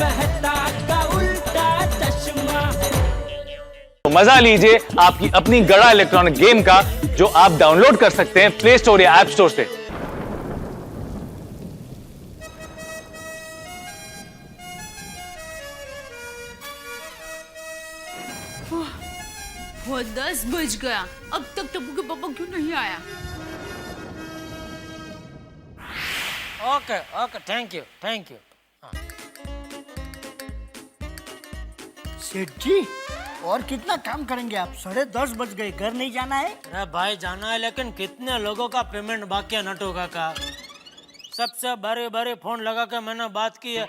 मेहता का उल्टा चश्मा। तो मजा लीजिए आपकी अपनी गड़ा इलेक्ट्रॉनिक गेम का, जो आप डाउनलोड कर सकते हैं प्ले स्टोर या ऐप स्टोर से। वो 10 बज गया, अब तक टप्पू के पापा क्यों नहीं आया? Okay okay, thank you thank you. सेठ जी, और कितना काम करेंगे आप? 10:30 बज गए, घर नहीं जाना है? अरे भाई जाना है, लेकिन कितने लोगों का पेमेंट बाकी है नटू काका। सबसे बारी बारी फोन लगा के मैंने बात की है।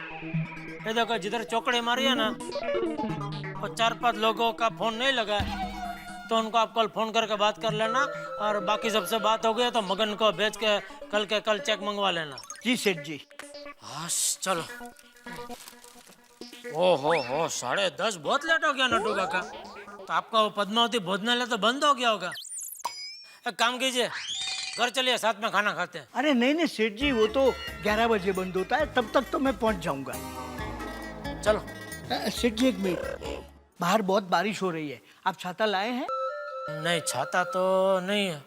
ये देखो जिधर चौकड़ी मारी है ना, और 4-5 लोगों का फोन नहीं लगा, तो उनको आप कल फोन करके बात कर लेना। और बाकी सबसे बात हो गई तो मगन को भेज के कल चेक मंगवा लेना। जी सेठ जी। हाँ चलो। ओहो 10:30 बहुत लेट हो गया नटू काका। तो आपका वो पद्मावती भोजनालय तो बंद हो गया होगा। एक काम कीजिए, घर चलिए, साथ में खाना खाते हैं। अरे नहीं सेठ जी, वो तो 11 बजे बंद होता है, तब तक तो मैं पहुंच जाऊंगा। चलो। सेठ जी 1 मिनट, बाहर बहुत बारिश हो रही है, आप छाता लाए हैं? नहीं, छाता तो नहीं है।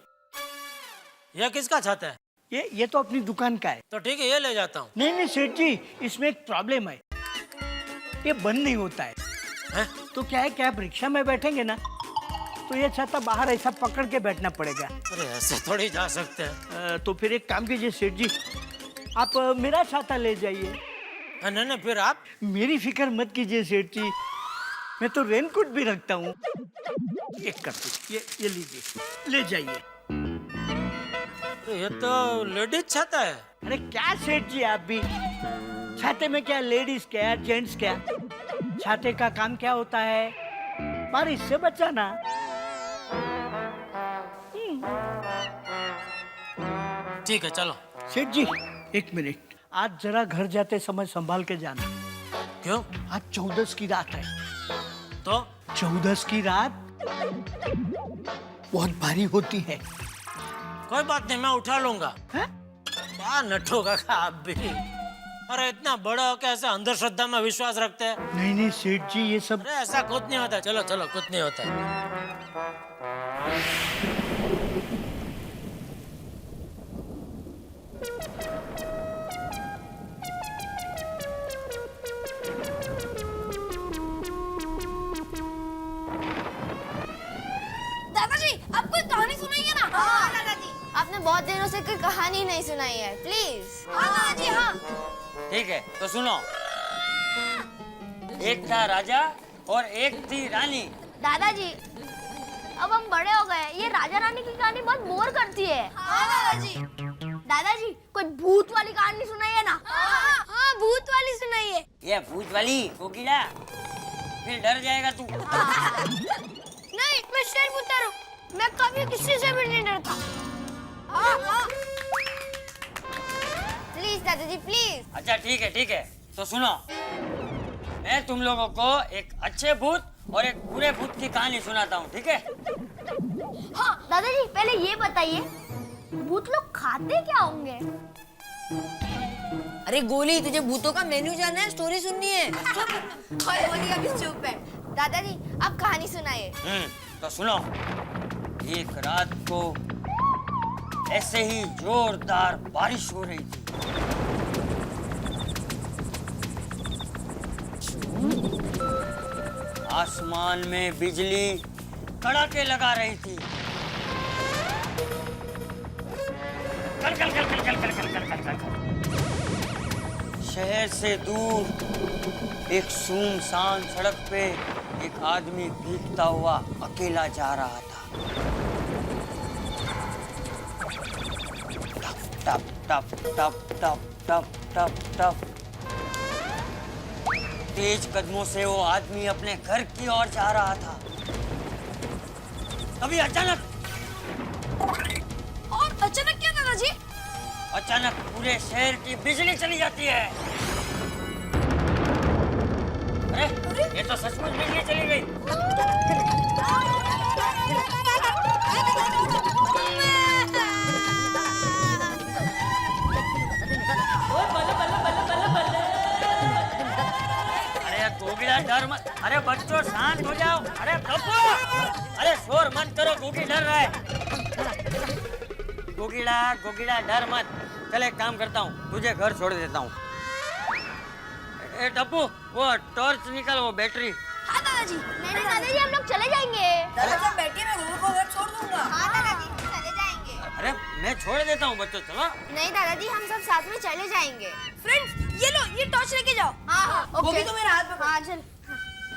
यह किसका छाता है? ये तो अपनी दुकान का है। तो ठीक है, ये ले जाता हूँ। नहीं सेठ जी, इसमें एक प्रॉब्लम है, ये बंद नहीं होता है। तो क्या है कि आप रिक्शा में बैठेंगे ना, तो ये छाता बाहर ऐसा पकड़ के बैठना पड़ेगा। अरे ऐसे थोड़ी जा सकते हैं। तो फिर एक काम कीजिए सेठ जी, आप मेरा छाता ले जाइए। नहीं, फिर आप? मेरी फिक्र मत कीजिए सेठ जी, मैं तो रेनकोट भी रखता हूँ। एक कर ये लीजिए, ले जाइए। तो ये तो लेडीज छाता है। अरे क्या सेठ जी, आप भी छाते में क्या लेडीज क्या जेंट्स क्या, छाते का काम क्या होता है? बारिश से बचाना। ठीक है चलो। सेठ जी 1 मिनट, आज जरा घर जाते समय संभाल के जाना। क्यों? आज 14 की रात है। तो 14 की रात बहुत भारी होती है। कोई बात नहीं, मैं उठा लूंगा। है? क्या नटू काका आप भी, अरे इतना बड़ा हो के ऐसे अंधश्रद्धा में विश्वास रखते हैं? नहीं सेठ जी, ये सब अरे ऐसा कुछ नहीं होता। चलो कुछ नहीं होता। दादाजी, आप कोई कहानी सुनाइए ना। हाँ दादाजी, आपने बहुत दिनों से कोई कहानी नहीं सुनाई है, प्लीज। हाँ दादाजी हाँ। ठीक है तो सुनो। एक था राजा और एक थी रानी। दादाजी, अब हम बड़े हो गए, ये राजा रानी की कहानी बहुत बोर करती है। हाँ दादाजी। दादाजी, कोई भूत वाली कहानी सुनाइए ना। हाँ भूत वाली सुनाइए। ये भूत वाली कोकिला, फिर डर जाएगा तू। नहीं, मैं शेरपुत्र हूँ, मैं कभी किसी से भी नहीं डरता। हाँ। प्लीज दादाजी प्लीज। अच्छा ठीक है तो सुनो, मैं तुम लोगों को एक अच्छे भूत और एक बुरे भूत की कहानी सुनाता हूँ, ठीक है? हाँ दादाजी, पहले ये बताइए, भूत लोग खाते क्या होंगे? अरे गोली, तुझे भूतों का मेन्यू जानना है, स्टोरी सुननी है? गोली अभी चुप है। दादाजी आप कहानी सुनाइए। तो सुनो। एक रात को ऐसे ही जोरदार बारिश हो रही थी। आसमान में बिजली कड़ाके लगा रही थी। कल कल कल कल कल कल कल कल कल कल। शहर से दूर एक सुनसान सड़क पे एक आदमी भीगता हुआ अकेला जा रहा था। टप टप टप टप टप टप टप। तेज कदमों से वो आदमी अपने घर की ओर जा रहा था। तभी अचानक क्या दादाजी? अचानक पूरे शहर की बिजली चली जाती है। अरे ये तो सचमुच बिजली चली गई। अरे डर मत, अरे बच्चों शांत हो जाओ। अरे टप्पू, अरे शोर मत करो, गोगी डर रहा है। गोगीड़ा गोगीड़ा डर मत। चल एक काम करता हूँ, तुझे घर छोड़ देता हूँ। ए टप्पू, वो टॉर्च निकाल, वो बैटरी। हाँ दादाजी। नहीं दादाजी, हम लोग चले जाएंगे। दादाजी बैठिए, मैं रूम को घर छोड़ दूंगा। हाँ दादाजी, चले जाएंगे। अरे मैं छोड़ देता हूँ बच्चों, चलो। नहीं दादाजी, हम सब साथ में चले जाएंगे। फ्रेंड्स, ये लो, ये टॉर्च लेके जाओ। हाँ हाँ, ओके। वो भी तो मेरा हाथ पकड़। हाँ चल।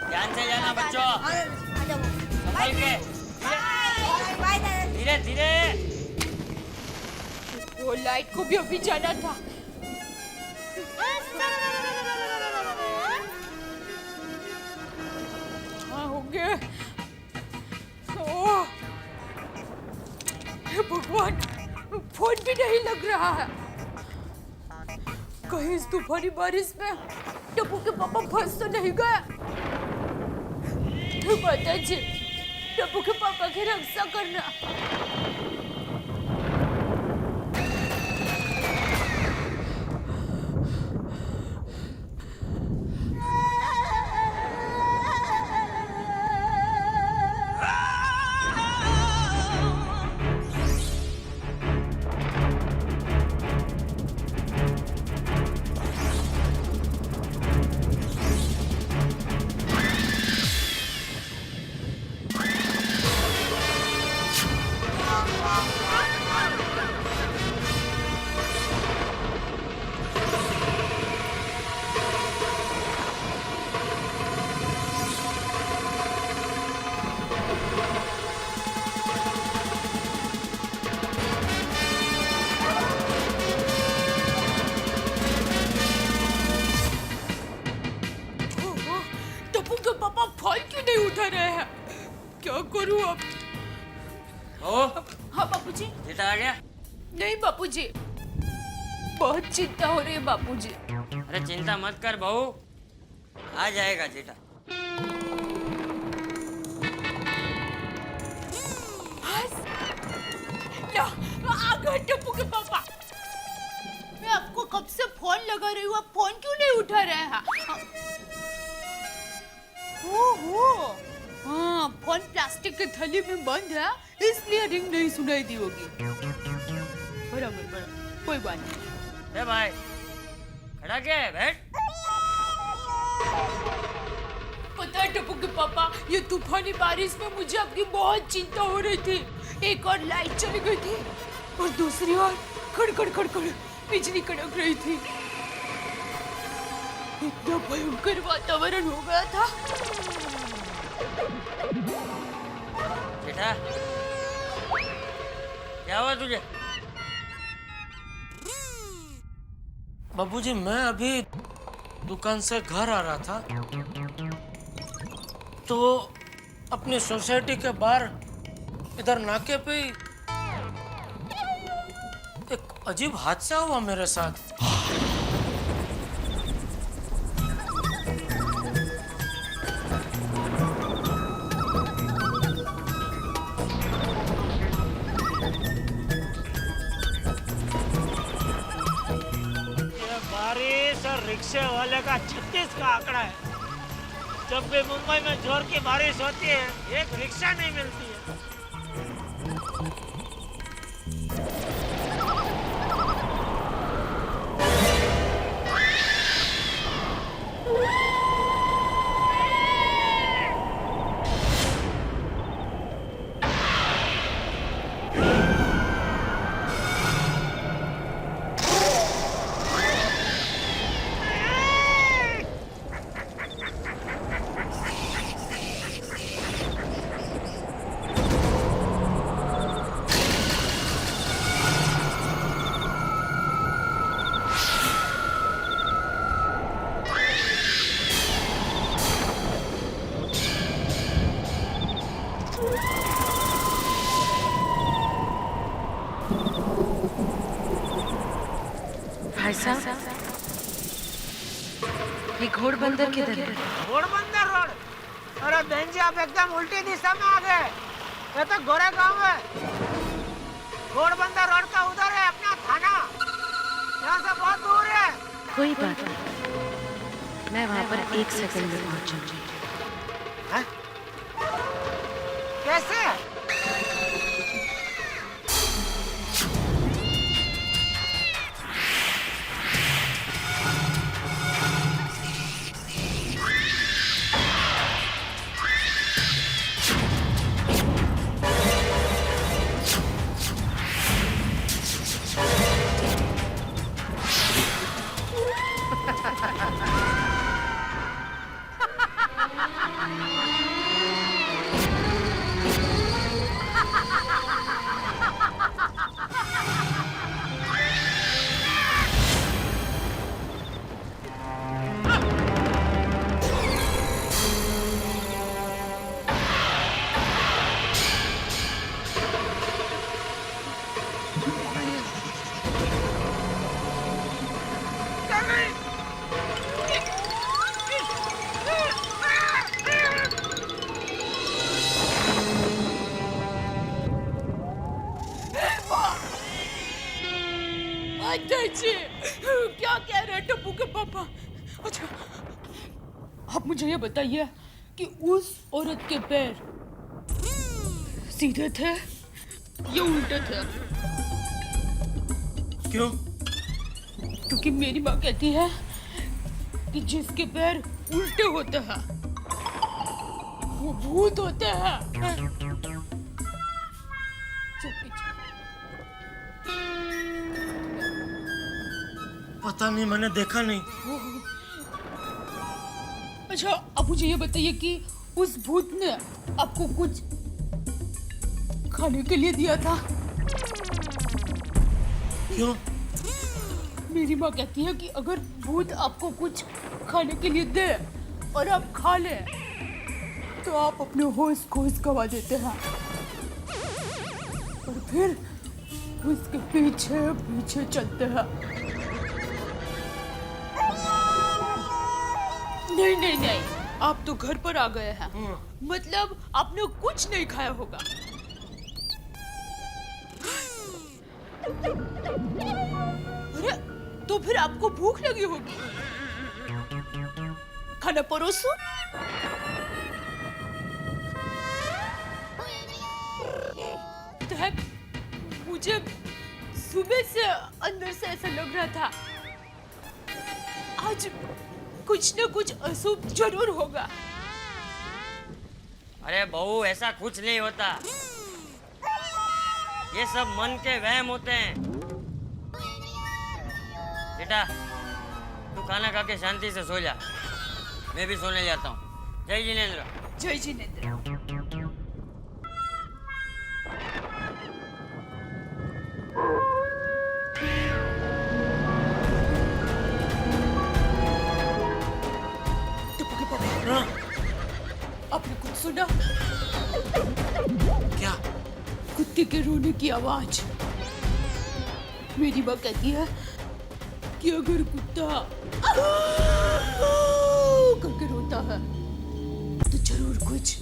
ध्यान से जाना बच्चों, हाँ दादाजी। आ जाओ। संभल के, बाय दादाजी। धीरे धीरे। वो लाइट को भी अभी जाना था। हाँ होंगे। ओह, हे भगवान, फोन भी नहीं लग रहा है। कहीं इस तूफानी बारिश में टप्पू के पापा फंस तो नहीं गए? माताजी, टप्पू के पापा की रक्षा करना। टप्पू के पापा फोन क्यों नहीं उठा रहे हैं? क्या करूं अब? ओ, हाँ बापूजी। बेटा आ गया? नहीं बापूजी, बहुत चिंता हो रही है बापूजी। अरे चिंता मत कर बहू, आ जाएगा जेठा। आ गए टप्पू के पापा। मैं आपको कब से फोन लगा रही हूँ, आप फोन क्यों नहीं उठा रहे हैं? ओहो, हाँ, फोन प्लास्टिक के थैली में बंद है, इसलिए रिंग नहीं सुनाई दी होगी। बराबर, कोई बात नहीं। ए भाई, खड़ा क्या है? बैठ। पता है टप्पू के पापा, ये तूफानी बारिश में मुझे आपकी बहुत चिंता हो रही थी। एक और लाइट चली गई थी और दूसरी ओर खड़खड़ खड़खड़ बिजली कड़क रही थी। इतना भयंकर वातावरण हो गया था। बेटा, क्या हुआ तुझे? बाबूजी, मैं अभी दुकान से घर आ रहा था तो अपनी सोसाइटी के बाहर इधर नाके पे एक अजीब हादसा हुआ मेरे साथ। ये बारिश और रिक्शे वाले का 36 का आंकड़ा है। जब भी मुंबई में जोर की बारिश होती है, एक रिक्शा नहीं मिलती है। भाई साहब, ये घोड़बंदर किधर है? घोड़बंदर रोड। अरे बहन जी, आप एकदम उल्टी दिशा में आ गए। ये तो गोरे गांव है। घोड़बंदर रोड का उधर है अपना थाना, यहाँ से बहुत दूर है। कोई बात नहीं, मैं वहां पर 1 सेकंड में पहुंच जाऊंगी। कैसे? जी क्या कह रहे हैं टप्पू के पापा? अच्छा आप मुझे ये बताइए कि उस औरत के पैर सीधे थे या उल्टे थे? क्यों? क्योंकि मेरी माँ कहती है कि जिसके पैर उल्टे होते हैं वो भूत होते हैं। पता नहीं, मैंने देखा नहीं। अच्छा अब मुझे ये बताइए कि उस भूत ने आपको कुछ खाने के लिए दिया था? क्यों? मेरी माँ कहती है कि अगर भूत आपको कुछ खाने के लिए दे और आप खा ले तो आप अपने होश खोज गवा देते हैं और फिर उसके पीछे पीछे चलते हैं। नहीं नहीं नहीं, आप तो घर पर आ गए हैं, मतलब आपने कुछ नहीं खाया होगा। अरे तो फिर आपको भूख लगी होगी, खाना परोसो। मुझे सुबह से अंदर से ऐसा लग रहा था आज कुछ न कुछ अशुभ जरूर होगा। अरे बहू ऐसा कुछ नहीं होता, ये सब मन के वहम होते हैं। बेटा तू खाना खा के शांति से सो जा, मैं भी सोने जाता हूँ। जय जिनेंद्र। जय जिनेंद्र। आपने कुछ सुना? क्या? कुत्ते के रोने की आवाज। मेरी माँ कहती है कि अगर कुत्ता करके रोता है तो जरूर कुछ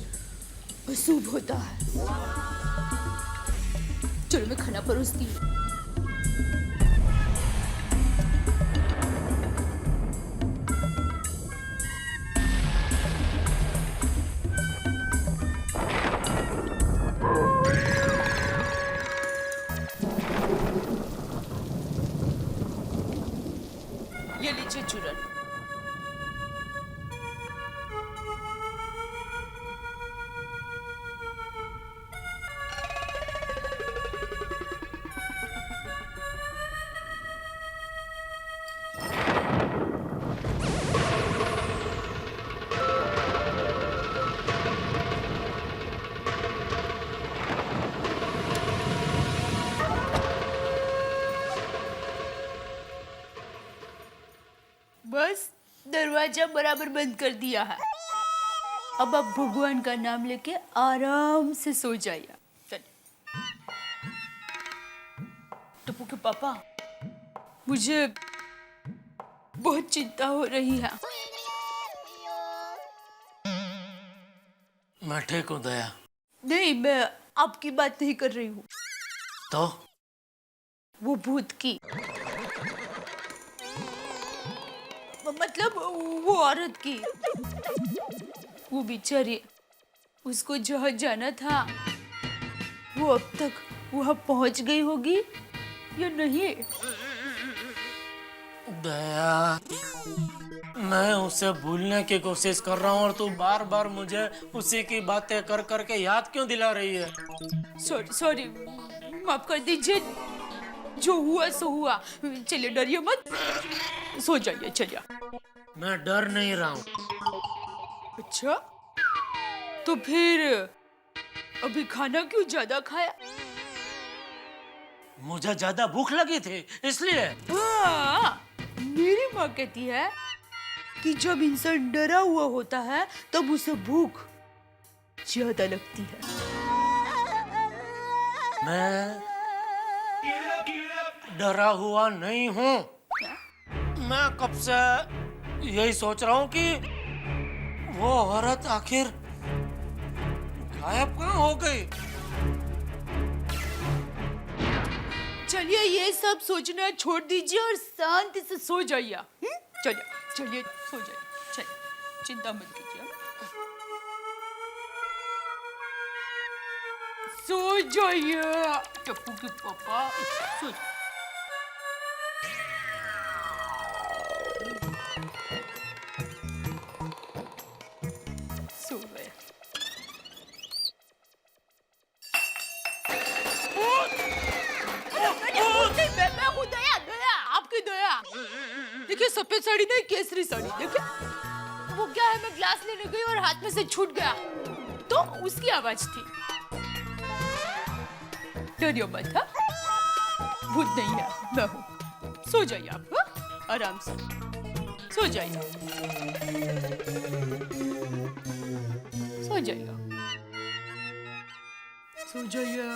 अशुभ होता है। चलो मैं खाना परोसती हूँ। ये लीजिए चूरन। बस दरवाजा बराबर बंद कर दिया है। अब आप भगवान का नाम लेके आराम से सो जाइए। टप्पू के पापा, मुझे बहुत चिंता हो रही है। मैं ठीक हूँ दया। नहीं, मैं आपकी बात नहीं कर रही हूँ, तो वो भूत की। मतलब वो औरत की। वो बेचारी, उसको जहाँ जाना था वो अब तक वहाँ पहुँच गई होगी या नहीं? दया, मैं उसे भूलने की कोशिश कर रहा हूँ और तू बार बार मुझे उसी की बातें कर करके याद क्यों दिला रही है? सॉरी सॉरी, माफ कर दीजिए, जो हुआ सो हुआ। चलिए डरिए मत, सो जाइए, चलिए। मैं डर नहीं रहा हूँ। अच्छा, तो फिर अभी खाना क्यों ज्यादा खाया? मुझे ज्यादा भूख लगी थी इसलिए। हाँ, मेरी माँ कहती है कि जब इंसान डरा हुआ होता है तब उसे भूख ज्यादा लगती है। मैं डरा हुआ नहीं हूँ। मैं कब से यही सोच रहा हूँ कि वो औरत आखिर गायब कहाँ हो गई। चलिए ये सब सोचना छोड़ दीजिए और शांति से सो जाइए। चलिए चलिए सो जाइए, चलिए, चिंता मत कीजिए। सो जाइए टप्पू के पापा, सो जाइए। सो गए। मैं हूँ दया, दया, आपकी दया। देखिए सफेद साड़ी नहीं, केसरी साड़ी। देखिए वो क्या है, मैं ग्लास लेने गई और हाथ में से छूट गया तो उसकी आवाज थी। डरियो मत, हाँ? भूत नहीं है, मैं हूँ। सो जाइए आप, हाँ? आराम से सो जाइए, सो जाइए, सो जाइए।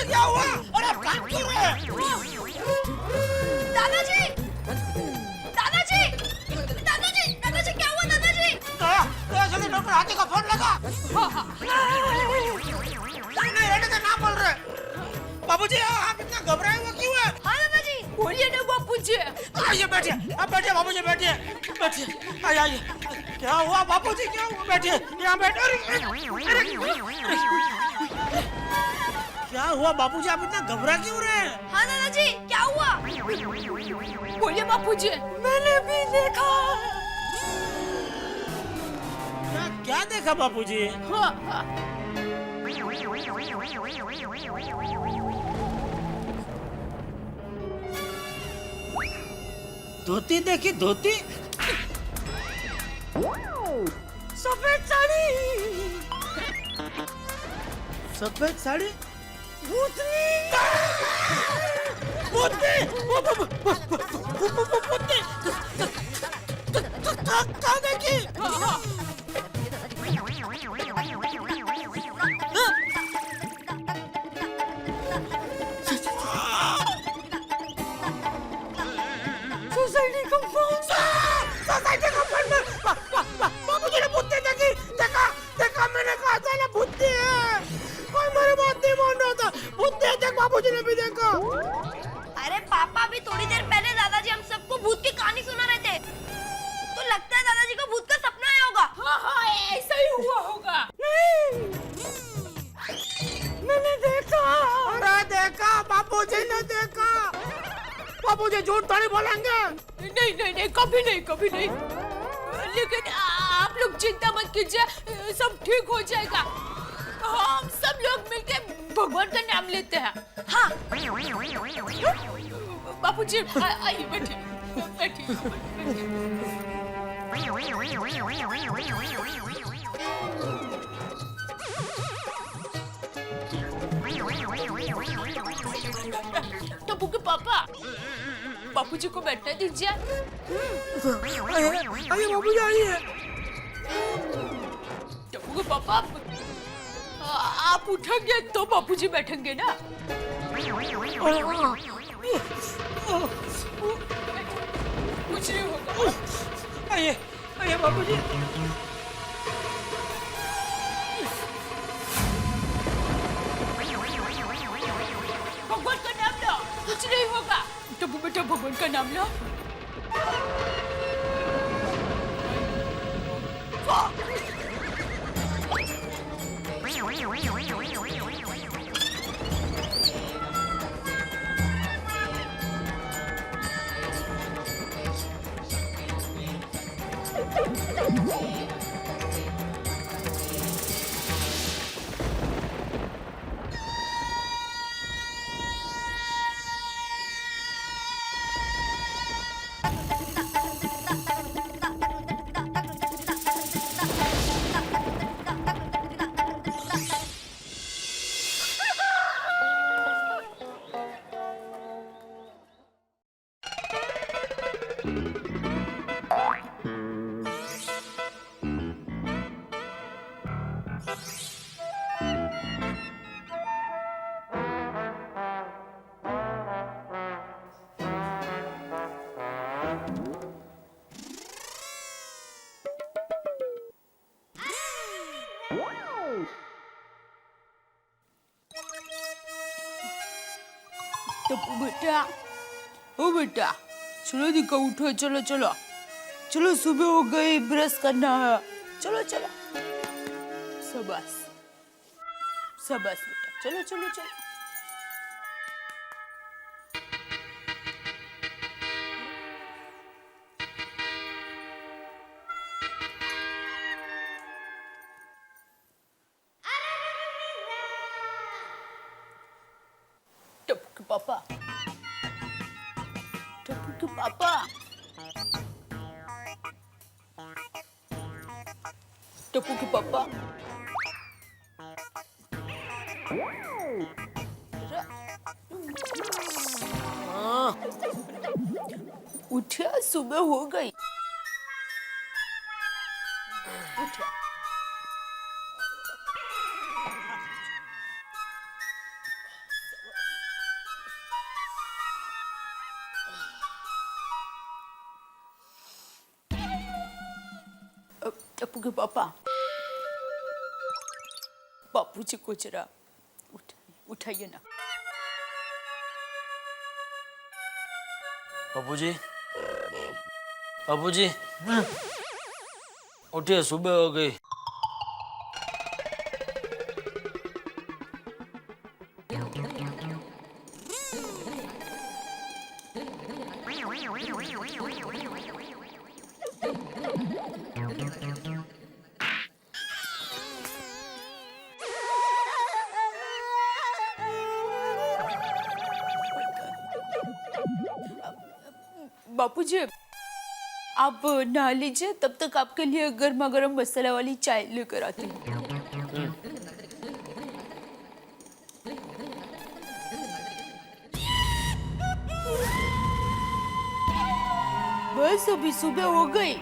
क्या हुआ? अरे काम क्यों है? दादाजी दादाजी दादाजी दादाजी क्या हुआ दादाजी? जल्दी डॉक्टर हाथी का फोन लगा। नहीं रहने दे, ना बोल रहे। बाबूजी आप इतना घबराए हुए क्यों है? हाँ दादाजी बोलिए ना बापूजी। आइए बैठिए, आप बैठिए बाबूजी, बैठिए बैठिए, आइए आइए। क्या हुआ बाबूजी, क्या हुआ? बैठिए यहाँ बैठे। क्या हुआ बाबूजी, आप इतना घबरा क्यों रहे हैं? हाँ दादाजी क्या हुआ? बोलिए बापूजी। मैंने भी देखा। क्या देखा बाबूजी? हाँ हाँ धोती देखी, धोती सफेद साड़ी। सफेद साड़ी, भूतनी। भूतनी, कहाँ देखी? Society compound. सोसाइटी कंपाउंड में बाबूजी ने भूतनी देखी। देखा देखा, मैंने कहा था ना भूतनी है। कोई मेरी बात नहीं मान रहा था। भूतनी है, देख बाबूजी ने भी देखा। अरे पापा भी थोड़ी देर पहले दादाजी हम सबको भूत की कहानी सुना रहे थे, तो लगता है दादाजी को भूत का सपना आया होगा। हाँ हाँ ऐसा ही हुआ होगा। मैंने देखा। अरे देखा, बाबूजी ने देखा। बाबूजी झूठ थोड़ी बोलेंगे। नहीं नहीं नहीं, कभी नहीं कभी नहीं। लेकिन आप लोग चिंता मत कीजिए, सब ठीक हो जाएगा। हम सब लोग मिलके भगवान का नाम लेते हैं। हाँ बापूजी आइए बैठिए बैठिए। टप्पू के पापा, बापूजी को बैठने दीजिए। आइए बाबूजी, आइए। टप्पू के पापा आप उठेंगे तो बापूजी बैठेंगे ना। कुछ नहीं होगा। आइए आइए बाबूजी। भगवान का नाम लो, कुछ नहीं होगा। टप्पू बेटा भगवान का नाम लो। टप्पू बेटा, ओ बेटा, चलो दिखा, उठो, चलो चलो चलो, सुबह हो गई, ब्रश करना है, चलो चलो। शाबाश शाबाश बेटा, चलो चलो चलो। टप्पू के पापा, टप्पू के पापा, टप्पू के पापा, उठिया, सुबह हो गई, उठिया। टप्पू के पापा, बापूजी को जरा उठाइए ना। बापूजी, बापूजी, उठिए, सुबह हो गई। बापूजी, आप नहा लीजिए, तब तक आपके लिए गर्मा गर्म मसाला वाली चाय लेकर आती हूँ। बस अभी सुबह हो गई,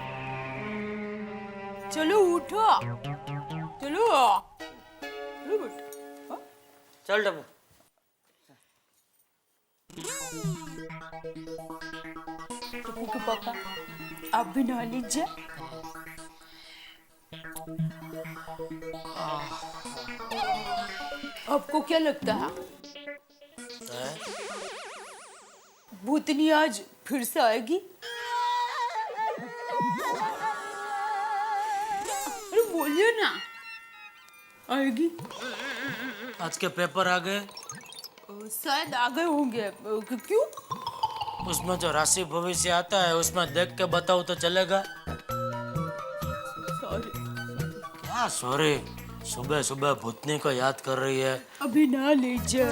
चलो उठो, चलो चलो बेटा। चल टप्पू। टप्पू के पापा, आप भी नहा लीजिए। आपको क्या लगता है भूतनी आज फिर से आएगी? अरे बोलिए ना, आएगी? आज के पेपर आ गए? शायद आ गए होंगे। क्यों? उसमें जो राशि भविष्य आता है, उसमें देख के बताओ तो चलेगा? सॉरी। क्या सॉरी? सुबह सुबह भूतनी को याद कर रही है। अभी ना लीजिए।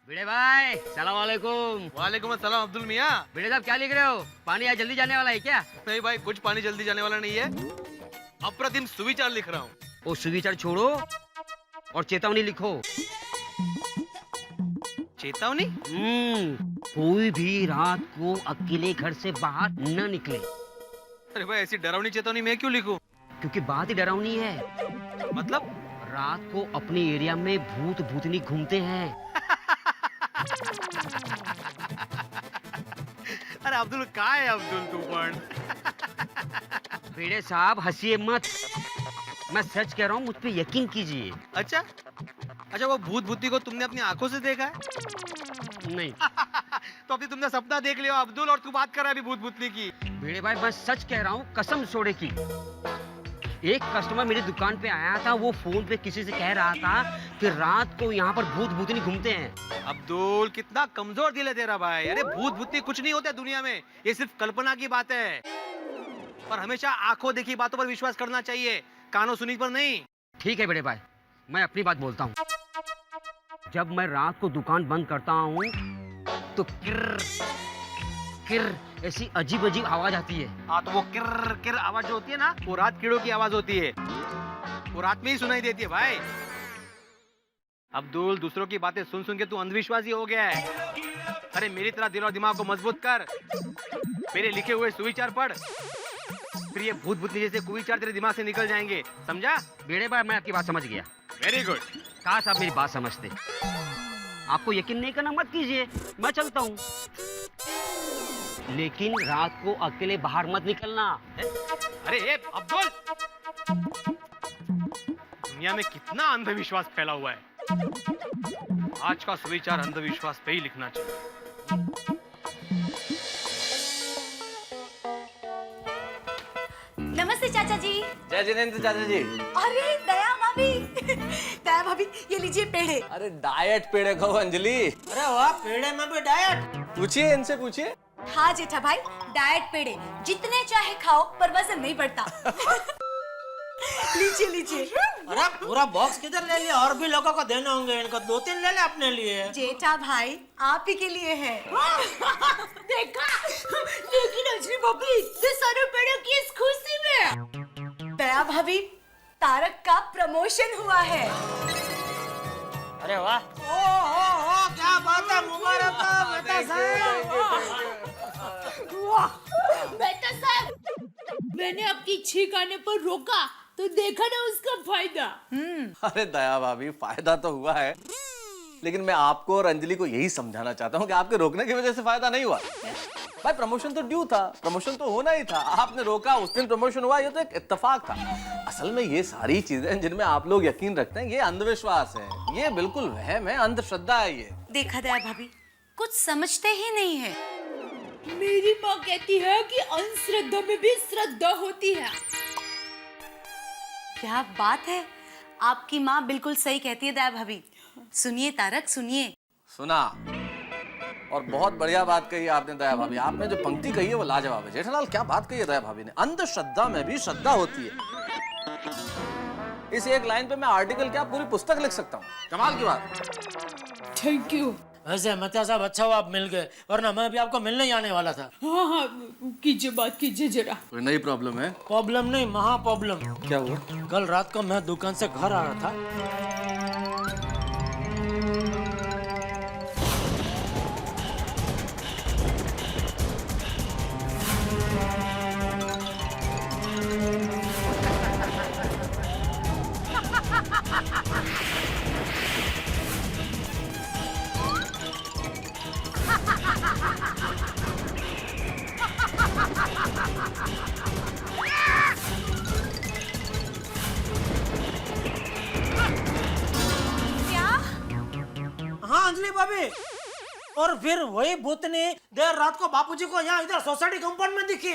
भिड़े भाई, सलाम वालेकुम। वालेकुम अस्सलाम अब्दुल मियाँ। भिड़े साहब क्या लिख रहे हो? पानी आज जल्दी जाने वाला है क्या? नहीं भाई, कुछ पानी जल्दी जाने वाला नहीं है, अप्रतिम सुविचार लिख रहा हूँ। वो सुविचार छोड़ो और चेतावनी लिखो। चेतावनी? कोई भी रात को अकेले घर से बाहर न निकले। अरे भाई, ऐसी डरावनी चेतावनी मैं क्यों लिखूं? क्योंकि बात ही डरावनी है। मतलब? रात को अपने एरिया में भूत भूतनी घूमते हैं। अरे अब्दुल, क्या है अब्दुल तू पण? भिड़े साहब हंसिए मत, मैं सच कह रहा हूँ, मुझ पे यकीन कीजिए। अच्छा, वो भूत भूतनी को तुमने अपनी आंखों से देखा है? नहीं। तो अभी तुमने सपना देख लिया अब्दुल, और तू बात कर रहा है अभी भूत भूतनी की। भिड़े भाई, मैं सच कह रहा हूँ, कसम सोडे की। एक कस्टमर मेरी दुकान पे आया था, वो फोन पे किसी से कह रहा था कि रात को यहाँ पर भूत भूतनी घूमते हैं। अब्दुल, कितना कमजोर दिल है तेरा भाई। अरे भूत भूतनी कुछ नहीं होता दुनिया में, ये सिर्फ कल्पना की बात है। और हमेशा आंखों देखी बातों पर विश्वास करना चाहिए, कानों सुनी पर नहीं। ठीक है भिड़े भाई, मैं अपनी बात बोलता हूँ। जब मैं रात को दुकान बंद करता हूँ तो किर किर ऐसी अजीब अजीब आवाज आती है। हाँ, तो वो किर किर आवाज जो होती है ना, वो रात कीड़ों की आवाज होती है। वो रात में ही सुनाई देती है भाई। अब्दुल, दूसरों की बातें सुन सुन के तू अंधविश्वासी हो गया है। अरे मेरी तरह दिल और दिमाग को मजबूत कर, मेरे लिखे हुए सुविचार पढ़, फिर ये भूत भूतनी जैसे कुविचार तेरे दिमाग से निकल जाएंगे, समझा? भिड़े भाई, मैं आपकी बात समझ गया। Very good. काश आप मेरी बात समझते। आपको यकीन नहीं करना मत कीजिए, मैं चलता हूँ, लेकिन रात को अकेले बाहर मत निकलना। अरे अब्दुल, दुनिया में कितना अंधविश्वास फैला हुआ है। आज का सुविचार अंधविश्वास पे ही लिखना चाहिए। नमस्ते चाचा जी। जय जिनेंद्र चाचा जी। अरे दया भाभी, दया भाभी, ये लीजिए पेड़े। अरे डाइट पेड़े खाओ अंजलि। अरे वाह, पेड़े में भी डाइट? पूछिए, इनसे पूछिए। हाँ जेठा भाई, डाइट पेड़े जितने चाहे खाओ, पर वजन नहीं बढ़ता। लीजिए लीजिए। अरे पूरा बॉक्स किधर ले लिया? और भी लोगों को देने होंगे, इनको 2-3 ले ले अपने लिए। जेठा भाई, आप ही के लिए है। देखा, लेकिन अंजलि भाभी, ये सारे पेड़ों की इस खुशी में दया भाभी, तारक का प्रमोशन हुआ है। अरे वाह, ओ, क्या बात है, मुबारक हो बेटा साहब। वाह बेटा साहब, मैंने आपकी छींक आने पर रोका, तो देखा ना उसका फायदा। अरे दया भाभी, फायदा तो हुआ है, लेकिन मैं आपको और अंजलि को यही समझाना चाहता हूँ कि आपके रोकने की वजह से फायदा नहीं हुआ। भाई प्रमोशन तो ड्यू था, प्रमोशन तो होना ही था, आपने रोका, उस दिन प्रमोशन हुआ, ये तो एक इत्तेफाक था। असल में ये सारी चीजें जिनमें आप लोग यकीन रखते हैं, ये अंधविश्वास है, ये बिल्कुल वहम है, अंधश्रद्धा है ये। देखा दया भाभी, कुछ समझते ही नहीं है। मेरी माँ कहती है कि अंधश्रद्धा में भी श्रद्धा होती है। क्या बात है, आपकी माँ बिल्कुल सही कहती है दया भाभी। सुनिए तारक, सुनिए। सुना, और बहुत बढ़िया बात कही आपने दया भाभी। आपने जो पंक्ति कही है वो लाजवाब है। जेठालाल, क्या बात कही है दया भाभी ने, अंधश्रद्धा में भी श्रद्धा होती है। इस एक लाइन पे मैं आर्टिकल क्या पूरी पुस्तक लिख सकता हूँ। कमाल की बात। Thank you. वैसे मेहता साहब अच्छा हुआ आप मिल गए, वरना मैं भी आपको मिलने ही आने वाला था। हाँ हाँ, कीजिए बात कीजिए जरा। कोई नई प्रॉब्लम है? प्रॉब्लम नहीं, महा प्रॉब्लम। क्या हुआ? कल रात को मैं दुकान से घर आ रहा था, हाँ अंजलि भाभी, और फिर वही भूतनी देर रात को बापूजी को यहाँ इधर सोसाइटी कंपाउंड में दिखी।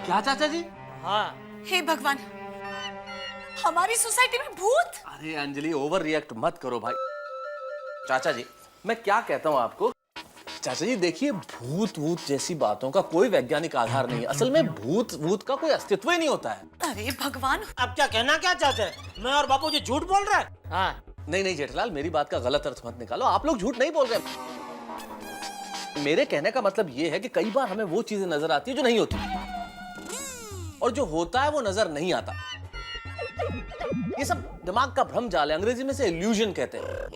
क्या चाचा जी? हाँ। हे भगवान, हमारी सोसाइटी में भूत? अरे अंजलि, ओवर रिएक्ट मत करो भाई। चाचा जी, मैं क्या कहता हूँ आपको, चाचा जी देखिए, भूत वूत जैसी बातों का कोई वैज्ञानिक आधार नहीं है। असल में भूत वूत का कोई अस्तित्व ही नहीं होता है। अरे भगवान, अब क्या कहना क्या चाहते हैं, मैं और बापूजी झूठ बोल रहे हैं? हाँ। नहीं नहीं जेठलाल, मेरी बात का गलत अर्थ मत निकालो, आप लोग झूठ नहीं बोल रहे। मेरे कहने का मतलब ये है कि कई बार हमें वो चीजें नजर आती है जो नहीं होती, और जो होता है वो नजर नहीं आता। ये सब दिमाग का भ्रम जाल है, अंग्रेजी में से इल्यूजन कहते हैं।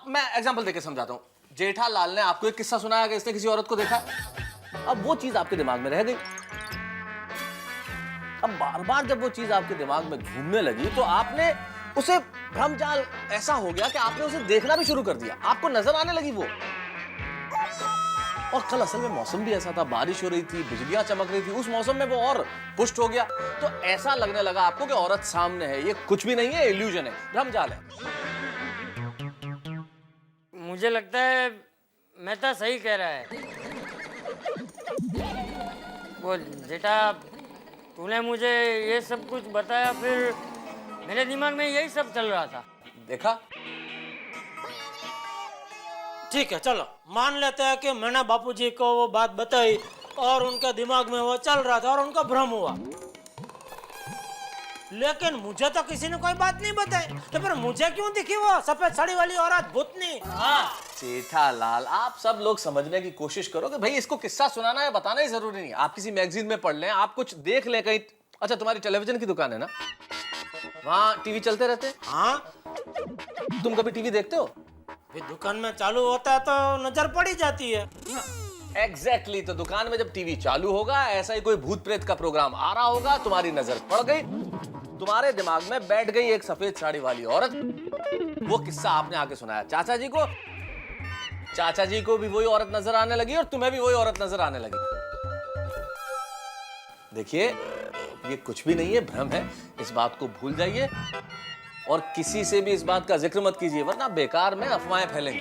मैं एग्जांपल देके समझाता हूँ। जेठालाल ने आपको एक किस्सा सुनाया कि इसने किसी औरत को देखा, अब वो चीज आपके दिमाग में रह गई। अब बार बार जब वो चीज आपके दिमाग में घूमने लगी तो आपने उसे भ्रमजाल ऐसा हो गया कि आपने उसे देखना भी शुरू कर दिया, आपको नजर आने लगी वो। और कल असल में मौसम भी ऐसा था, बारिश हो रही थी, बिजलियां चमक रही थी, उस मौसम में वो और पुष्ट हो गया, तो ऐसा लगने लगा आपको कि औरत सामने है। ये कुछ भी नहीं है, इल्यूजन है, भ्रमजाल है। मुझे लगता है मेहता सही कह रहा है। वो जेठा, तूने मुझे ये सब कुछ बताया, फिर मेरे दिमाग में यही सब चल रहा था। देखा? ठीक है, चलो मान लेते हैं कि मैंने बापूजी को वो बात बताई और उनके दिमाग में वो चल रहा था और उनका भ्रम हुआ, लेकिन मुझे तो किसी ने कोई बात नहीं बताई, तो फिर मुझे क्यों दिखी वो सफेद साड़ी वाली औरत भूतनी? हाँ। जेठालाल, आप सब लोग समझने की कोशिश करो कि भाई इसको किस्सा सुनाना या बताना ही जरूरी नहीं। आप किसी मैगजीन में पढ़ लें, आप कुछ देख लें कहीं। अच्छा, तुम्हारी टेलीविजन की दुकान है ना, वहाँ टीवी चलते रहते हैं? हाँ। तुम कभी टीवी देखते हो? दुकान में चालू होता है तो नजर पड़ ही जाती है। एग्जैक्टली, तो दुकान में जब टीवी चालू होगा, ऐसा ही कोई भूत प्रेत का प्रोग्राम आ रहा होगा, तुम्हारी नजर पड़ गई, तुम्हारे दिमाग में बैठ गई एक सफेद साड़ी वाली औरत। वो किस्सा आपने आके सुनाया चाचा जी को, चाचा जी को भी वही औरत नजर आने लगी और तुम्हें भी वही औरत नजर आने लगी। देखिए, ये कुछ भी नहीं है, भ्रम है, इस बात को भूल जाइए और किसी से भी इस बात का जिक्र मत कीजिए, वरना बेकार में अफवाहें फैलेंगी।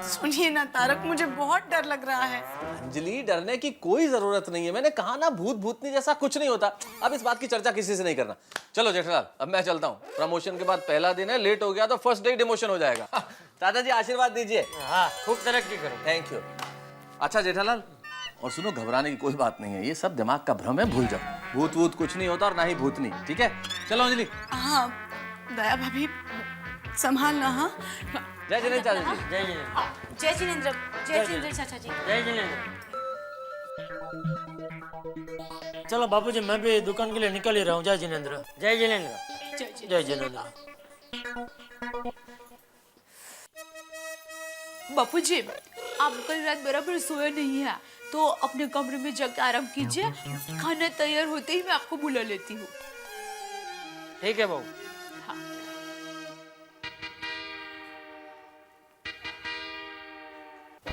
सुनिए ना तारक, मुझे बहुत डर लग रहा है। अंजलि, डरने की कोई जरूरत नहीं है, मैंने कहा ना, भूत भूतनी जैसा कुछ नहीं होता। अब इस बात की चर्चा किसी से नहीं करना। चलो जेठालाल, अब मैं चलता हूँ, प्रमोशन के बाद पहला दिन है, लेट हो गया तो फर्स्ट डे डिमोशन हो जाएगा। दादाजी आशीर्वाद दीजिए। हाँ, खूब तरक्की करो। Thank you. अच्छा जेठालाल, और सुनो, घबराने की कोई बात नहीं है, ये सब दिमाग का भ्रम है, भूल जाओ। भूत वूत कुछ नहीं होता और ना ही भूतनी, ठीक है? चलो अंजलि। हाँ दया भाभी, संभालना। हाँ, जय जिनेंद्र चाचा जी। जय जिनेंद्र। जय जिनेंद्र, जय जिनेंद्र चाचा जी। जय जिनेंद्र। चलो बापूजी, मैं भी दुकान के लिए निकल ही रहा हूँ। जय जिनेंद्र। जय जिनेंद्र। जय जिनेंद्र। बापूजी, आप कल रात बराबर सोए नहीं है, तो अपने कमरे में जाके आराम कीजिए, खाना तैयार होते ही मैं आपको बुला लेती हूँ। ठीक है बहू। हाँ।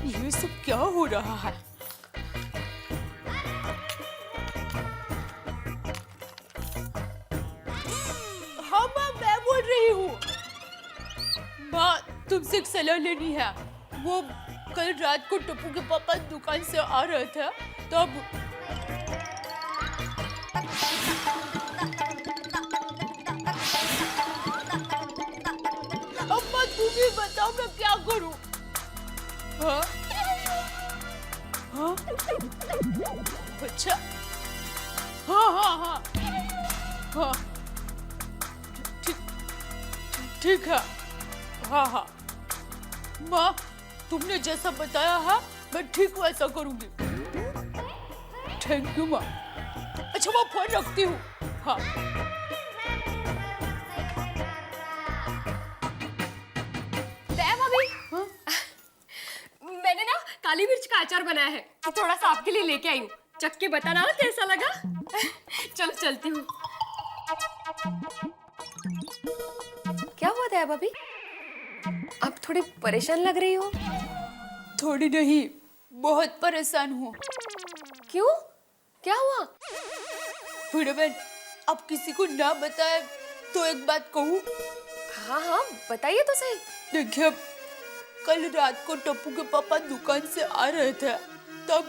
ये सब क्या हो रहा है? हाँ माँ, मैं बोल रही हूँ। माँ, तुमसे एक सलाह लेनी है। वो कल रात को टप्पू के पापा दुकान से आ रहे थे, तब अम्मा तुम ही बताओ मैं क्या करूं? हाँ? हाँ? अच्छा, हाँ हाँ हाँ हाँ, ठीक ठीक है, हाँ हाँ माँ, तुमने जैसा बताया है मैं ठीक वैसा करूंगी। थैंक यू माँ। अच्छा मैं फोन रखती हूँ। हाँ। मैंने ना काली मिर्च का अचार बनाया है, तो थोड़ा सा आपके लिए लेके आई हूँ। चख के बताना कैसा लगा। चलो चलती हूँ। क्या हुआ था भाभी? आप थोड़ी परेशान लग रही हो। थोड़ी नहीं, बहुत परेशान हूँ। क्यों? क्या हुआ? बूढ़े बहन, अब किसी को ना बताए तो एक बात कहूँ? हाँ हाँ बताइए तो सही। देखिए, कल रात को टप्पू के पापा दुकान से आ रहे थे, तब